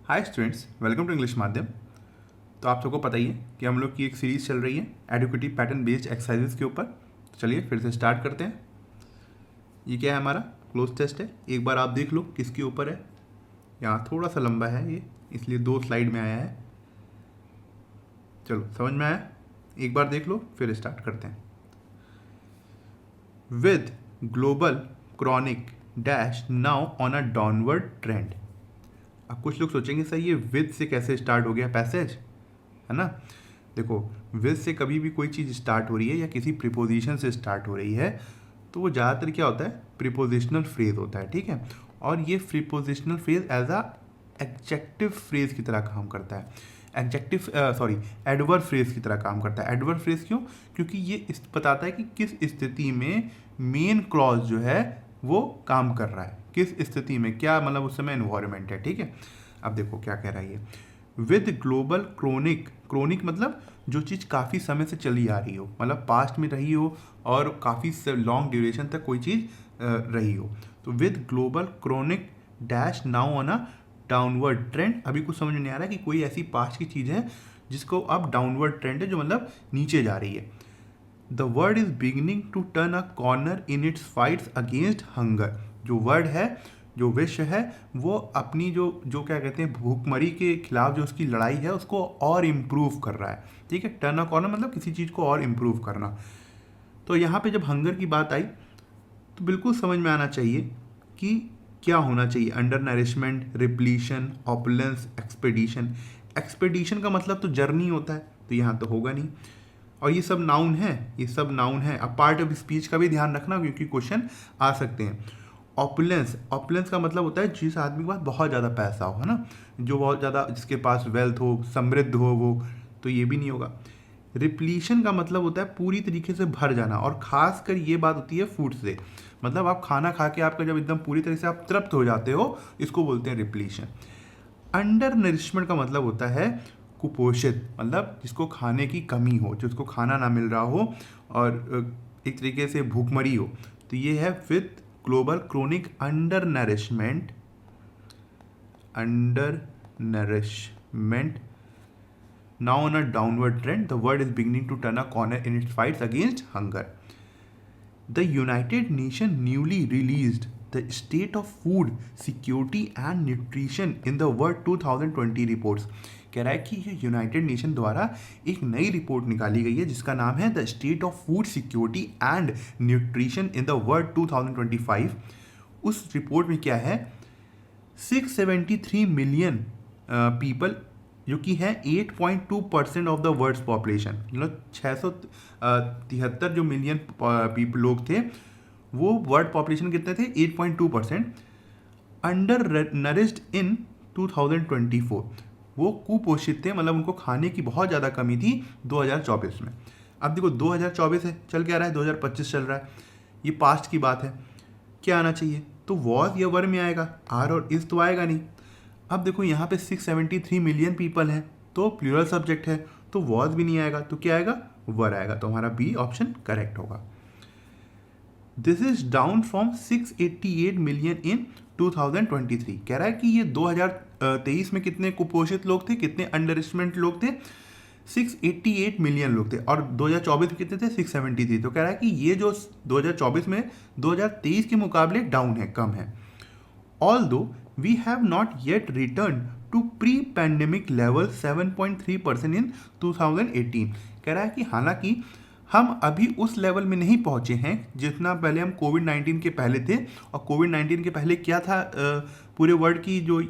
Hi students, welcome to English Madhyam. तो आप सबको पता ही है कि हम लोग की एक सीरीज़ चल रही है एडुकेटिव पैटर्न बेस्ड एक्सरसाइजेस के ऊपर। तो चलिए फिर से स्टार्ट करते हैं। ये क्या है, हमारा क्लोज टेस्ट है। एक बार आप देख लो किसके ऊपर है। यहाँ थोड़ा सा लंबा है ये, इसलिए 2 स्लाइड में आया है। चलो समझ में आया, एक बार देख लो फिर स्टार्ट करते हैं। With global chronic dash now on a downward trend. अब कुछ लोग सोचेंगे सर ये विद से कैसे स्टार्ट हो गया पैसेज, है ना। देखो, विद से कभी भी कोई चीज़ स्टार्ट हो रही है या किसी प्रीपोजिशन से स्टार्ट हो रही है तो वो ज़्यादातर क्या होता है, प्रीपोजिशनल फ्रेज होता है, ठीक है। और ये prepositional phrase as a adjective phrase की तरह काम करता है। एडवर्ब फ्रेज की तरह काम करता है। एडवर्ब फ्रेज क्यों? क्योंकि ये बताता है कि किस स्थिति में मेन क्लॉज जो है वो काम कर रहा है, किस स्थिति में, क्या मतलब उस समय एनवायरमेंट है, ठीक है। अब देखो क्या कह रहा है ये, विद ग्लोबल क्रोनिक मतलब जो चीज़ काफ़ी समय से चली आ रही हो, मतलब पास्ट में रही हो और काफ़ी लॉन्ग ड्यूरेशन तक कोई चीज़ रही हो। तो with global chronic dash now on a downward trend. अभी कुछ समझ नहीं आ रहा है कि कोई ऐसी पास्ट की चीज़ है जिसको अब डाउनवर्ड ट्रेंड है, जो मतलब नीचे जा रही है। The world is beginning to turn a corner in its fights against hunger. जो वर्ल्ड है, जो विश्व है, वो अपनी जो जो क्या कहते हैं भूखमरी के खिलाफ जो उसकी लड़ाई है उसको और इम्प्रूव कर रहा है, ठीक है। टर्न अ कॉर्नर मतलब किसी चीज़ को और इम्प्रूव करना। तो यहाँ पे जब हंगर की बात आई तो बिल्कुल समझ में आना चाहिए कि क्या होना चाहिए। Under nourishment, repletion, opulence, expedition. Expedition का मतलब तो जर्नी होता है, तो यहाँ तो होगा नहीं। और ये सब नाउन है, ये सब नाउन है। अब पार्ट ऑफ स्पीच का भी ध्यान रखना क्योंकि क्वेश्चन आ सकते हैं। ऑपुलेंस का मतलब होता है जिस आदमी के पास बहुत ज़्यादा पैसा हो, है ना, जो बहुत ज़्यादा, जिसके पास वेल्थ हो, समृद्ध हो वो, तो ये भी नहीं होगा। रिप्लीशन का मतलब होता है पूरी तरीके से भर जाना, और खासकर ये बात होती है फूड से, मतलब आप खाना खा के आपका जब एकदम पूरी तरह से आप तृप्त हो जाते हो, इसको बोलते हैं रिप्लीशन। अंडर नरिशमेंट का मतलब होता है कुपोषित, मतलब जिसको खाने की कमी हो, जिसको खाना ना मिल रहा हो और एक तरीके से भूखमरी हो, तो ये है with global chronic under nourishment now on a downward trend. The world is beginning to turn a corner in its fights against hunger. The United Nations newly released the State of Food Security and Nutrition in the World 2020 reports. कह रहा है कि ये United nation द्वारा एक नई report निकाली गई है जिसका नाम है the state of food security and nutrition in the world 2025। उस रिपोर्ट में क्या है, 673 मिलियन पीपल, जो कि है 8.2% ऑफ द वर्ल्ड्स पॉपुलेशन, मतलब 673 जो मिलियन पीपल लोग थे, वो वर्ल्ड पॉपुलेशन कितने थे, 8.2%। अंडर नरिश्ड इन 2024, वो कुपोषित थे, मतलब उनको खाने की बहुत ज़्यादा कमी थी 2024 में। अब देखो 2024 है, चल क्या रहा है, 2025 चल रहा है, ये पास्ट की बात है। क्या आना चाहिए, तो वॉज या वर में आएगा, आर और इज तो आएगा नहीं। अब देखो यहाँ पे 673 मिलियन पीपल हैं, तो प्लूरल सब्जेक्ट है, तो वॉज भी नहीं आएगा, तो क्या आएगा, वर आएगा। तो हमारा बी ऑप्शन करेक्ट होगा। This is down from 688 million in 2023। कह रहा है कि ये 2023 में कितने कुपोषित लोग थे, कितने अंडररिचमेंट लोग थे, 688 मिलियन लोग थे, और 2024 में कितने थे, 673। तो कह रहा है कि ये जो 2024 में 2023 के मुकाबले डाउन है, कम है। Although we have not yet returned to pre-pandemic level 7.3% in 2018। कह रहा है कि हालांकि हम अभी उस लेवल में नहीं पहुंचे हैं जितना पहले हम कोविड-19 के पहले थे। और कोविड-19 के पहले क्या था, पूरे वर्ल्ड की जो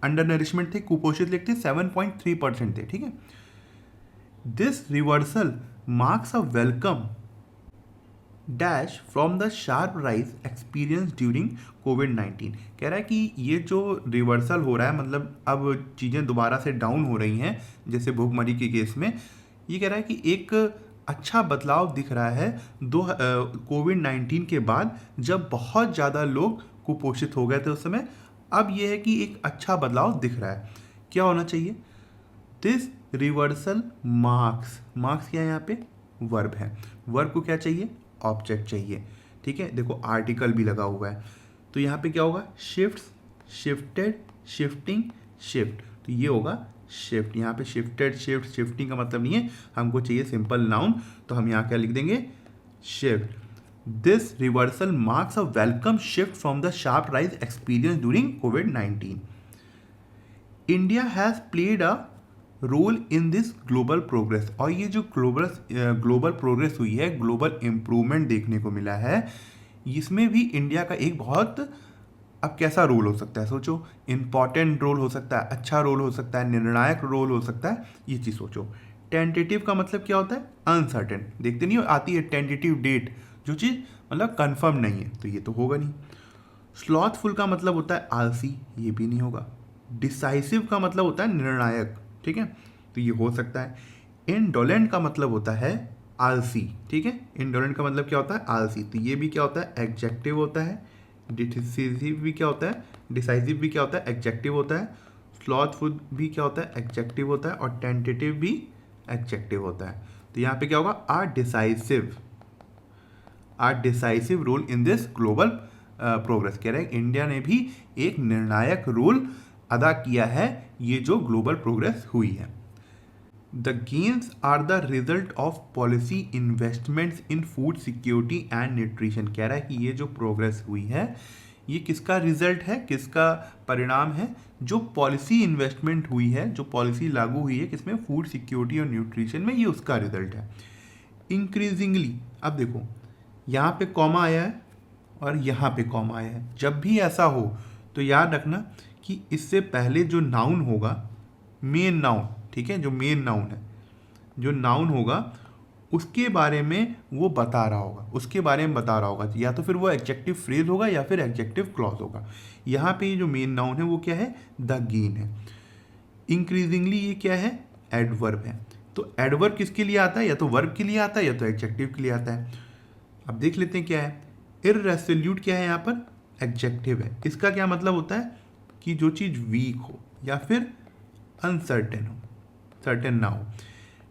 अंडर नरिशमेंट थे, कुपोषित लोग थे, 7.3% थे, ठीक है। This reversal marks a welcome dash from the sharp rise experience during कोविड-19। कह रहा है कि ये जो रिवर्सल हो रहा है, मतलब अब चीज़ें दोबारा से डाउन हो रही हैं, जैसे भूखमरी के केस में, ये कह रहा है कि एक अच्छा बदलाव दिख रहा है कोविड-19 के बाद, जब बहुत ज़्यादा लोग कुपोषित हो गए थे उस समय। अब ये है कि एक अच्छा बदलाव दिख रहा है। क्या होना चाहिए, दिस रिवर्सल मार्क्स क्या है यहाँ पे, वर्ब है। वर्ब को क्या चाहिए, ऑब्जेक्ट चाहिए, ठीक है। देखो आर्टिकल भी लगा हुआ है, तो यहाँ पे क्या होगा, शिफ्ट्स, शिफ्टेड, शिफ्टिंग, शिफ्ट। तो ये होगा शिफ्ट। यहाँ पे शिफ्टेड, शिफ्ट, शिफ्टिंग का मतलब नहीं है, हमको चाहिए सिंपल नाउन, तो हम यहाँ क्या लिख देंगे, shift. This reversal marks a welcome shift from the sharp rise experience during कोविड-19। India has played a role in this global progress. और ये जो ग्लोबल प्रोग्रेस हुई है, ग्लोबल इम्प्रूवमेंट देखने को मिला है, इसमें भी इंडिया का एक बहुत, अब कैसा रोल हो सकता है सोचो, इंपॉर्टेंट रोल हो सकता है, अच्छा रोल हो सकता है, निर्णायक रोल हो सकता है, ये चीज़ सोचो। टेंटेटिव का मतलब क्या होता है, अनसर्टेन, देखते नहीं हो आती है टेंटेटिव डेट, जो चीज़ मतलब कंफर्म नहीं है, तो ये तो होगा नहीं। स्लॉथफुल का मतलब होता है आलसी, ये भी नहीं होगा। डिसाइसिव का मतलब होता है निर्णायक, ठीक है, तो ये हो सकता है। इनडोलेंट का मतलब होता है आलसी, ठीक है, इनडोलेंट का मतलब क्या होता है, आलसी, तो ये भी क्या होता है, एडजेक्टिव होता है। डिसाइसिव भी क्या होता है, डिसाइसिव भी क्या होता है, एडजेक्टिव होता है। स्लॉथफुल भी क्या होता है, एडजेक्टिव होता है, और टेंटेटिव भी एडजेक्टिव होता है। तो यहाँ पे क्या होगा, are decisive role in this global progress. कह रहे हैं इंडिया ने भी एक निर्णायक रोल अदा किया है ये जो ग्लोबल प्रोग्रेस हुई है। The gains are the result of policy investments in food security and nutrition. कह रहा है कि ये जो प्रोग्रेस हुई है ये किसका रिजल्ट है, किसका परिणाम है, जो पॉलिसी इन्वेस्टमेंट हुई है, जो पॉलिसी लागू हुई है किसमें, फूड सिक्योरिटी और न्यूट्रिशन में, ये उसका रिजल्ट है। इंक्रीजिंगली, अब देखो यहाँ पे कॉमा आया है और यहाँ पे कॉमा आया है, जब भी ऐसा हो तो याद रखना कि इससे पहले जो नाउन होगा, मेन नाउन, ठीक है, जो मेन नाउन है, जो नाउन होगा उसके बारे में वो बता रहा होगा, उसके बारे में बता रहा होगा, या तो फिर वो एडजेक्टिव फ्रेज होगा या फिर एडजेक्टिव क्लॉज होगा। यहाँ पे जो मेन नाउन है वो क्या है, द गेन है। इंक्रीजिंगली ये क्या है, एडवर्ब है। तो एडवर्ब किसके लिए आता है, या तो वर्ब के लिए आता है या तो एडजेक्टिव के लिए आता है। अब देख लेते हैं क्या है। इररेसोल्यूट क्या है, यहाँ पर एडजेक्टिव है। इसका क्या मतलब होता है कि जो चीज़ वीक हो या फिर अनसर्टेन हो, सर्टेन ना हो।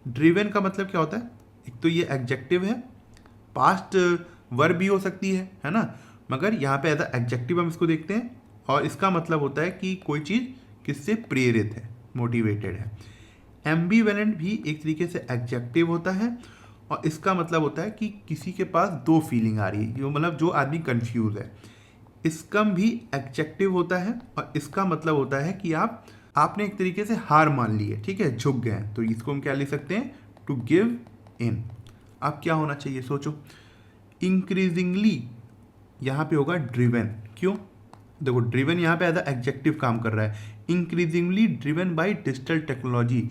ड्रिवन का मतलब क्या होता है, एक तो ये एडजेक्टिव है, पास्ट वर्ब भी हो सकती है ना, मगर यहाँ पे एज एडजेक्टिव हम इसको देखते हैं, और इसका मतलब होता है कि कोई चीज़ किससे प्रेरित है, मोटिवेटेड है। एम्बीवेलेंट भी एक तरीके से एडजेक्टिव होता है, और इसका मतलब होता है कि किसी के पास दो फीलिंग आ रही है, जो मतलब जो आदमी कंफ्यूज है। इसकम भी एडजेक्टिव होता है, और इसका मतलब होता है कि आपने एक तरीके से हार मान ली है, ठीक है, झुक गए हैं, तो इसको हम क्या लिख सकते हैं, टू गिव इन। अब क्या होना चाहिए सोचो, इंक्रीजिंगली यहाँ पे होगा ड्रिवन। क्यों, देखो ड्रिवन यहाँ पे एज एडजेक्टिव काम कर रहा है। Increasingly driven by digital technology,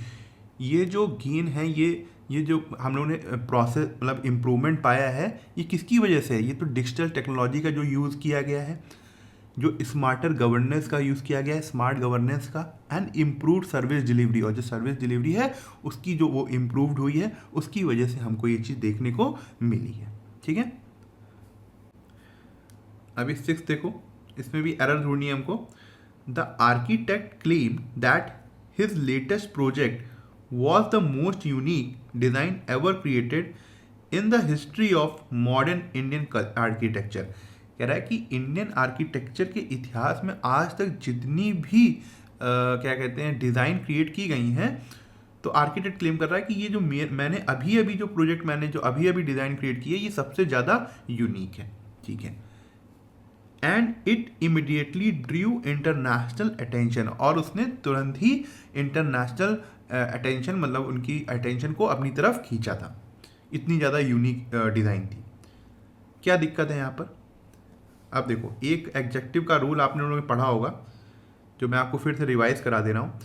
ये जो गेन है, ये जो हम लोगों ने प्रोसेस मतलब इम्प्रूवमेंट पाया है, ये किसकी वजह से है, ये तो डिजिटल टेक्नोलॉजी का जो यूज़ किया गया है, जो स्मार्टर गवर्नेंस का यूज़ किया गया है, स्मार्ट गवर्नेंस का, एंड इम्प्रूव्ड सर्विस डिलीवरी, और जो सर्विस डिलीवरी है उसकी जो वो इम्प्रूव्ड हुई है, उसकी वजह से हमको ये चीज़ देखने को मिली है, ठीक है। अभी 6 देखो, इसमें भी एरर ढूंढनी है हमको। The architect claim that his latest project was the most unique design ever created in the history of modern Indian architecture। कह रहा है कि इंडियन आर्किटेक्चर के इतिहास में आज तक जितनी भी क्या कहते हैं डिज़ाइन क्रिएट की गई हैं, तो आर्किटेक्ट क्लेम कर रहा है कि ये जो मैंने अभी अभी जो प्रोजेक्ट मैंने जो अभी अभी डिज़ाइन क्रिएट की है, ये सबसे ज़्यादा यूनिक है, ठीक है। And it immediately Drew international attention, और उसने तुरंत ही इंटरनेशनल अटेंशन मतलब उनकी अटेंशन को अपनी तरफ खींचा था, इतनी ज़्यादा यूनिक डिज़ाइन थी। क्या दिक्कत है यहाँ पर, अब देखो एक एडजेक्टिव का रूल आपने उन्होंने पढ़ा होगा, जो मैं आपको फिर से रिवाइज करा दे रहा हूँ,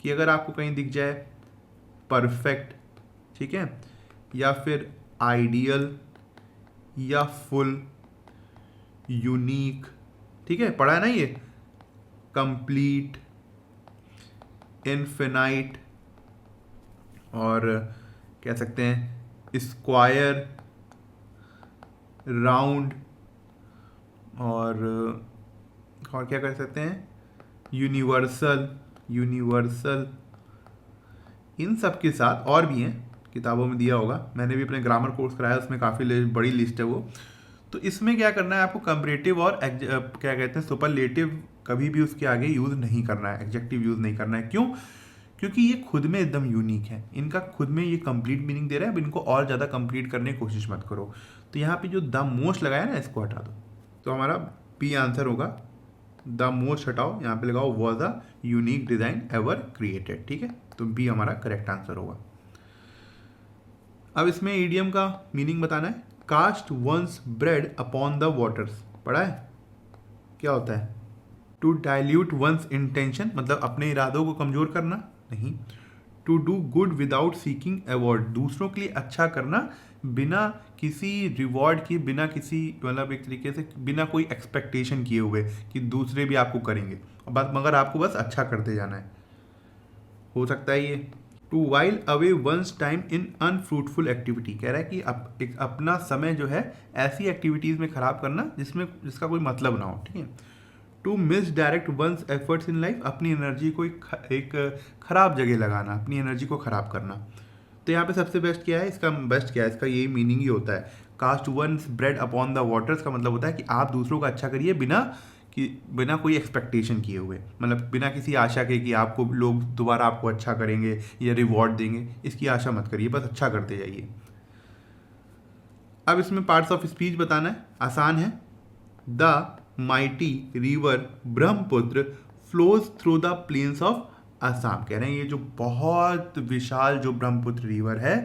कि अगर आपको कहीं दिख जाए परफेक्ट, ठीक है, या फिर आइडियल, या फुल, यूनिक, ठीक है, पढ़ा है ना ये, कंप्लीट, इनफिनाइट, और कह सकते हैं स्क्वायर, राउंड, और क्या कर सकते हैं, यूनिवर्सल, इन सब के साथ और भी हैं, किताबों में दिया होगा, मैंने भी अपने ग्रामर कोर्स कराया, उसमें काफ़ी बड़ी लिस्ट है वो। तो इसमें क्या करना है आपको, कंपैरेटिव और क्या कहते हैं सुपरलेटिव कभी भी उसके आगे यूज़ नहीं करना है, एडजेक्टिव यूज़ नहीं करना है। क्यों? क्योंकि ये खुद में एकदम यूनिक है, इनका खुद में ये कंप्लीट मीनिंग दे रहा है। अब इनको और ज़्यादा कंप्लीट करने की कोशिश मत करो। तो यहाँ पे जो द मोस्ट लगाया ना, इसको हटा दो, तो हमारा पी आंसर होगा। द मोस्ट हटाओ, यहाँ पे लगाओ was a unique design ever created. ठीक है, तो बी हमारा करेक्ट आंसर होगा। अब इसमें ईडियम का मीनिंग बताना है। Cast one's bread upon the waters, पढ़ा है? क्या होता है? टू डाइल्यूट वंस इंटेंशन, मतलब अपने इरादों को कमज़ोर करना नहीं। To do good without seeking award, दूसरों के लिए अच्छा करना बिना किसी रिवॉर्ड के, बिना किसी मतलब एक तरीके से बिना कोई एक्सपेक्टेशन किए हुए कि दूसरे भी आपको करेंगे, बस मगर आपको बस अच्छा करते जाना है। हो सकता है ये। To while away one's time in unfruitful activity, कह रहा है कि एक अपना समय जो है ऐसी एक्टिविटीज़ में ख़राब करना जिसका कोई मतलब ना हो। ठीक है। To misdirect one's efforts in life, अपनी एनर्जी को एक खराब जगह लगाना, अपनी एनर्जी को ख़राब करना। तो यहाँ पे सबसे बेस्ट क्या है? इसका यही मीनिंग ही होता है। Cast one's bread upon the waters का मतलब होता है कि आप दूसरों का अच्छा करिए बिना कोई एक्सपेक्टेशन किए हुए, मतलब बिना किसी आशा के कि आपको लोग दोबारा आपको अच्छा करेंगे या रिवॉर्ड देंगे, इसकी आशा मत करिए, बस अच्छा करते जाइए। अब इसमें पार्ट्स ऑफ स्पीच बताना है, आसान है। The mighty river Brahmaputra flows through the plains of Assam, कह रहे हैं ये जो बहुत विशाल जो ब्रह्मपुत्र रिवर है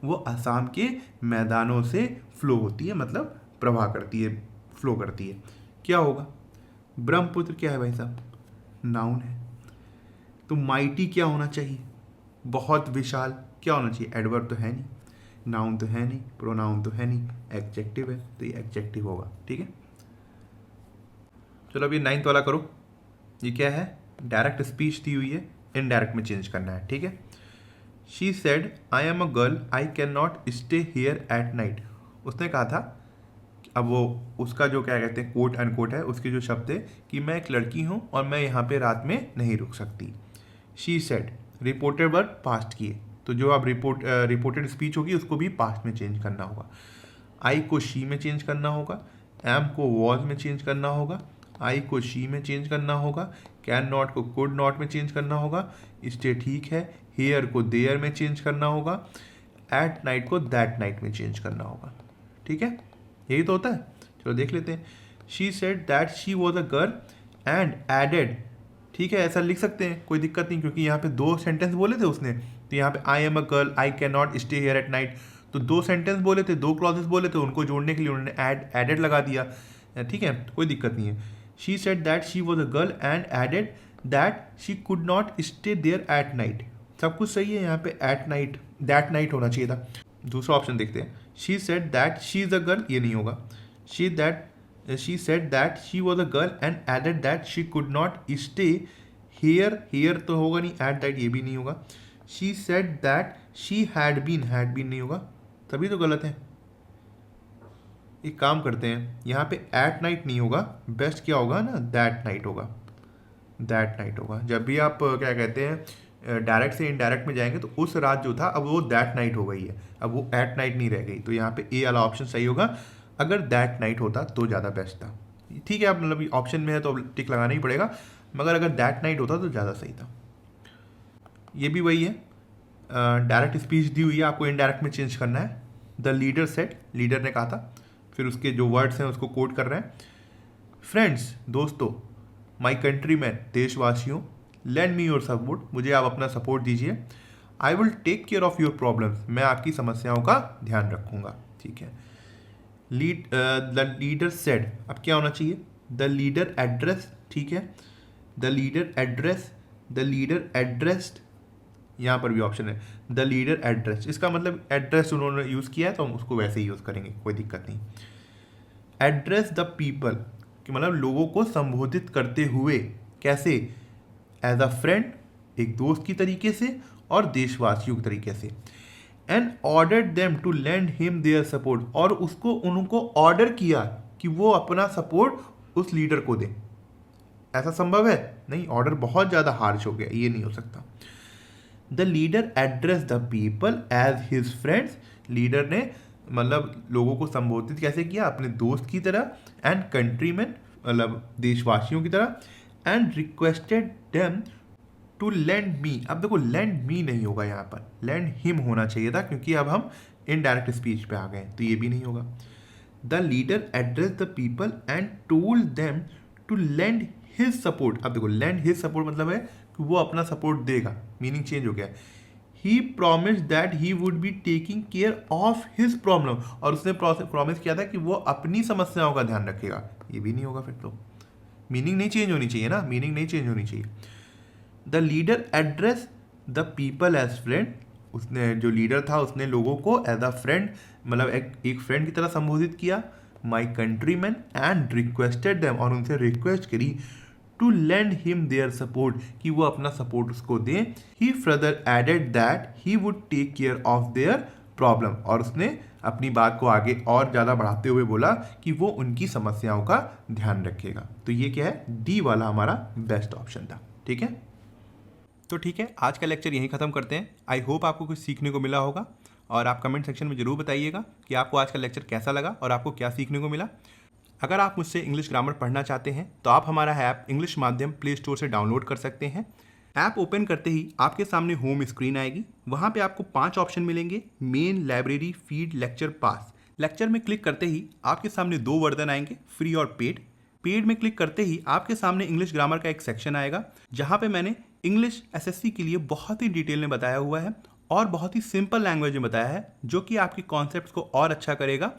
वो असम के मैदानों से फ्लो होती है, मतलब प्रवाह करती है, फ्लो करती है। क्या होगा? ब्रह्मपुत्र क्या है भाई साहब? नाउन है। तो माइटी क्या होना चाहिए? बहुत विशाल। क्या होना चाहिए? एडवर्ब तो है नहीं, नाउन तो है नहीं, प्रोनाउन तो है नहीं, एडजेक्टिव है, तो ये एडजेक्टिव होगा। ठीक है, चलो अभी 9th वाला करो। ये क्या है? डायरेक्ट स्पीच दी हुई है, इनडायरेक्ट में चेंज करना है। ठीक है। She said I am a girl I can not stay here at night, उसने कहा था, अब वो उसका जो क्या कहते हैं कोट अनकोट है, उसके जो शब्द है कि मैं एक लड़की हूँ और मैं यहाँ पे रात में नहीं रुक सकती। She said, reported verb past की है, तो जो अब रिपोर्टेड स्पीच होगी उसको भी पास्ट में चेंज करना होगा। आई को शी में चेंज करना होगा, एम को वॉज में चेंज करना होगा, आई को शी में चेंज करना होगा, कैन नॉट को कुड नॉट में चेंज करना होगा, स्टे ठीक है, हेयर को देयर में चेंज करना होगा, एट नाइट को दैट नाइट में चेंज करना होगा। ठीक है, यही तो होता है। चलो देख लेते हैं। She said that she was a girl and added, ठीक है ऐसा लिख सकते हैं, कोई दिक्कत नहीं, क्योंकि यहाँ पे 2 सेंटेंस बोले थे उसने। तो यहाँ पे I am a girl I can not stay here at night, तो 2 सेंटेंस बोले थे, 2 क्लॉजेस बोले थे, उनको जोड़ने के लिए उन्होंने एडेड लगा दिया। ठीक है, कोई दिक्कत नहीं है। She said that she was a girl and added that she could not stay there at night, सब कुछ सही है। यहाँ पे एट नाइट दैट नाइट होना चाहिए था। दूसरा ऑप्शन देखते हैं। She said that she is a girl, ये नहीं होगा। She said that she was a girl and added that she could not stay here तो होगा नहीं, एट दैट ये भी नहीं होगा। She said that she had been नहीं होगा, तभी तो गलत है। एक काम करते हैं, यहाँ पे एट नाइट नहीं होगा, बेस्ट क्या होगा ना, दैट नाइट होगा। दैट नाइट होगा। जब भी आप क्या कहते हैं डायरेक्ट से इनडायरेक्ट में जाएंगे तो उस रात जो था अब वो दैट नाइट हो गई है, अब वो एट नाइट नहीं रह गई। तो यहाँ पे ए वाला ऑप्शन सही होगा। अगर दैट नाइट होता तो ज़्यादा बेस्ट था। ठीक है, आप मतलब ऑप्शन में है तो टिक लगाना ही पड़ेगा, मगर अगर दैट नाइट होता तो ज़्यादा सही था। ये भी वही है, डायरेक्ट स्पीच दी हुई है, आपको इनडायरेक्ट में चेंज करना है। द लीडर सेड, लीडर ने कहा था, फिर उसके जो वर्ड्स हैं उसको कोट कर रहे हैं। फ्रेंड्स, दोस्तों, माई कंट्री मैन, देशवासियों, लैंड मी योर सपोर्ट, मुझे आप अपना सपोर्ट दीजिए। I will take care of your problems, मैं आपकी समस्याओं का ध्यान रखूंगा। ठीक है। द लीडर सेड, अब क्या होना चाहिए? द लीडर एड्रेस, ठीक है, the leader address, the leader addressed, यहाँ पर भी ऑप्शन है द लीडर एड्रेस, इसका मतलब एड्रेस उन्होंने यूज़ किया है तो हम उसको वैसे ही यूज़ करेंगे, कोई दिक्कत नहीं। एड्रेस द पीपल, कि मतलब लोगों को संबोधित करते हुए, कैसे? एज अ फ्रेंड, एक दोस्त की तरीके से, और देशवासियों के तरीके से। And ordered them to land him their support, और उनको ऑर्डर किया कि वो अपना सपोर्ट उस लीडर को दें। ऐसा संभव है? नहीं, ऑर्डर बहुत ज़्यादा हार्श हो गया, ये नहीं हो सकता। The leader address the people as his friends, leader ने मतलब लोगों को संबोधित कैसे किया? अपने दोस्त की तरह। एंड कंट्रीमैन, मतलब देशवासियों की तरह। And requested them to land me. अब देखो लैंड मी नहीं होगा यहाँ पर, लैंड हिम होना चाहिए था, क्योंकि अब हम इनडायरेक्ट स्पीच पे आ गए, तो ये भी नहीं होगा। The leader address the people and told them to lend his support. अब देखो लैंड हिज सपोर्ट मतलब है कि वो अपना सपोर्ट देगा, मीनिंग चेंज हो गया। He promise that he would be taking care of his problem, और उसने प्रॉमिस किया था कि वो अपनी समस्याओं का ध्यान रखेगा, ये भी नहीं होगा फिर तो, मीनिंग नहीं चेंज होनी चाहिए ना, मीनिंग नहीं चेंज होनी चाहिए। The leader address the people as friend, उसने जो लीडर था उसने लोगों को एज अ फ्रेंड मतलब एक फ्रेंड की तरह संबोधित किया। My country man and requested them, और उनसे रिक्वेस्ट करी to land him their support, कि वो अपना सपोर्ट उसको दें। He further added that he would take care of their problem, और उसने अपनी बात को आगे और ज़्यादा बढ़ाते हुए बोला कि वो उनकी समस्याओं का ध्यान रखेगा। तो ये क्या है, डी वाला हमारा बेस्ट ऑप्शन था। ठीक है, तो ठीक है, आज का लेक्चर यहीं ख़त्म करते हैं। आई होप आपको कुछ सीखने को मिला होगा, और आप कमेंट सेक्शन में ज़रूर बताइएगा कि आपको आज का लेक्चर कैसा लगा और आपको क्या सीखने को मिला। अगर आप मुझसे इंग्लिश ग्रामर पढ़ना चाहते हैं तो आप हमारा ऐप इंग्लिश माध्यम प्ले स्टोर से डाउनलोड कर सकते हैं। ऐप ओपन करते ही आपके सामने होम स्क्रीन आएगी, वहाँ पे आपको 5 ऑप्शन मिलेंगे, मेन, लाइब्रेरी, फीड, लेक्चर, पास। लेक्चर में क्लिक करते ही आपके सामने 2 वर्जन आएंगे, फ्री और पेड। पेड में क्लिक करते ही आपके सामने इंग्लिश ग्रामर का एक सेक्शन आएगा, जहाँ पे मैंने इंग्लिश एसएससी के लिए बहुत ही डिटेल में बताया हुआ है और बहुत ही सिंपल लैंग्वेज में बताया है, जो कि आपके कॉन्सेप्ट्स को और अच्छा करेगा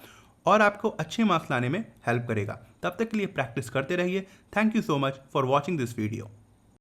और आपको अच्छे मार्क्स लाने में हेल्प करेगा। तब तक के लिए प्रैक्टिस करते रहिए। Thank you so much for watching this video.